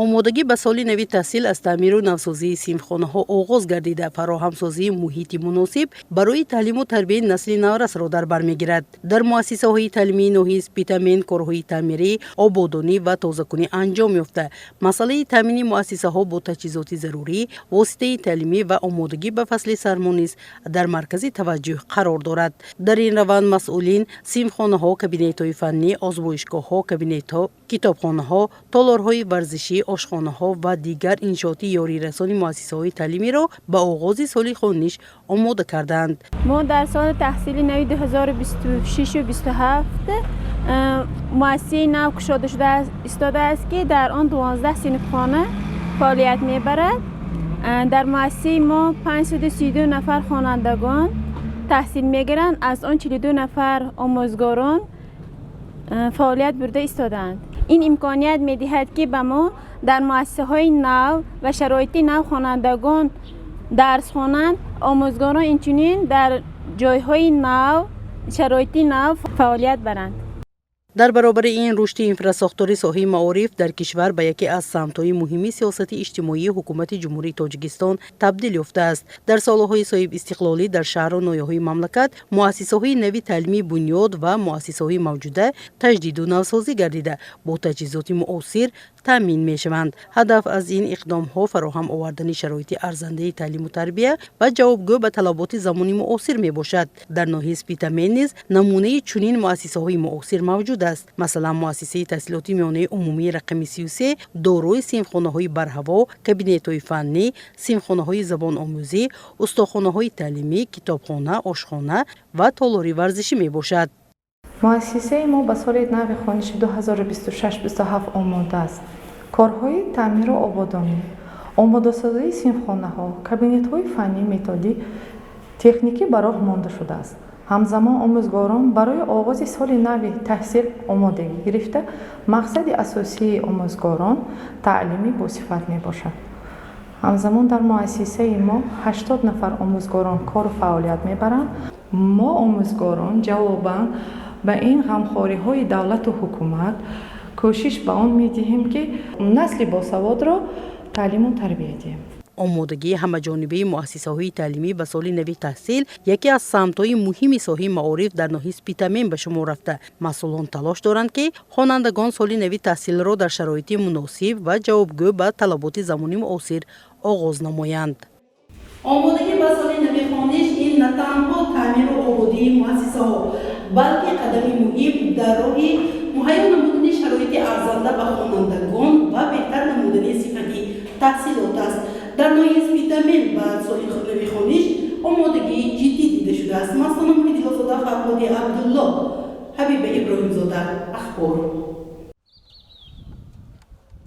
омодагӣ ба соли нави таҳсил аз таъмиру навсозии синфхонаҳо оғоз гардида фароҳамсозии муҳити муносиб барои таълиму тарбияи насли наврасро дар бар мегирад. Дар муассисаҳои таълимии ноҳияи Спитамен корҳои таъмирӣ, ободонӣ ва тозакунӣ анҷом ёфта. Масъалаи таъмини муассисаҳо бо таҷҳизоти зарурӣ, воситаи таълимӣ ва омодагӣ ба фасли сармо низ дар маркази таваҷҷӯҳ қарор дорад. Дар ин раванд масъулин синфхонаҳо, кабинетҳои фаннӣ, озмоишгоҳҳо, кабинетҳо, китобхонаҳо, толорҳои варзишӣ, ошхонаҳо ва дигар иншооти ёрирасони муассисаҳои таълимиро ба оғози соли хониш омода карданд. мо дар соли таҳсили нави 2026-27 муассисаи нав кушода шуда истодааст ки дар он 12 синфхона фаъолият мебарад. дар муассисаи мо 532 нафар хонандагон таҳсил мегиранд, аз он 42 нафар омӯзгорон фаъолият бурда истодаанд. ин имконият медиҳад ки ба мо дар муассисаҳои нав ва шароити нав хонандагон дарс хонанд, омӯзгорон инчунин дар ҷойҳои нав, шароити нав фаъолият баранд. дар баробари ин рушди инфрасохтори соҳаи маориф дар кишвар ба яке аз самтҳои муҳими сиёсати иҷтимоии ҳукумати ҷумҳурии Тоҷикистон табдил ёфтааст. дар солҳои соҳиб истиқлолӣ дар шаҳру ноҳияҳои мамлакат муассисаҳои нави таълимӣ бунёд ва муассисаҳои мавҷуда таҷдиду навсозӣ гардида бо таҷҳизоти муосир таъмин мешаванд. ҳадаф аз ин иқдомҳо фароҳам овардани шароити арзандаи таълиму тарбия ва ҷавобгӯ ба талаботи замони муосир мебошад. дар ноҳияи Спитамен низ намунаи чунин муассисаҳои муосир мавҷуд аст. Масалан, муассисаи таҳсилоти миёнаи умумии рақами 33 дорои синфхонаҳои барҳаво, кабинетҳои фаннӣ, синфхонаҳои забономӯзӣ, устохонаҳои таълимӣ, китобхона, ошхона ва толори варзишӣ мебошад. муассисаи мо ба соли нави хониши 2026-27 омода аст. корҳои таъмиру ободонӣ, омодасозии синфхонаҳо, кабинетҳои фаннӣ, методӣ, техникӣ ба роҳ монда шудааст. ҳамзамон омӯзгорон барои оғози соли нави таҳсил омодагӣ гирифта, мақсади асосии омӯзгорон таълими босифат мебошад. ҳамзамон дар муассисаи мо 80 нафар омӯзгорон кору фаъолият мебаранд. мо омӯзгорон ҷавобан ба ин ғамхориҳои давлату ҳукумат кӯшиш ба он медиҳем ки насли босаводро таълиму тарбия диҳем. омодагии ҳамаҷонибаи муассисаҳои таълимӣ ба соли нави таҳсил яке аз самтҳои муҳими соҳаи маориф дар ноҳияи Спитамен ба шумор рафта, масъулон талош доранд ки хонандагон соли нави таҳсилро дар шароити муносиб ва ҷавобгӯ ба талаботи замони муосир оғоз намоянд. омодагӣ ба соли нави хониш ин на танҳо таъмиру ободии муассисаҳо, балки қадами муҳим дар роҳи муҳайё намудани шароити арзанда ба хонандагон ва беҳтар намудани сифати таҳсилот аст. дар ноҳияи Спитамен ба соли нави хониш омодагӣ ҷиддӣ дида шудааст. Маслана Муҳиддилозода, Фарҳоди Абдулло, Ҳабиба Иброҳимзода, Ахбор.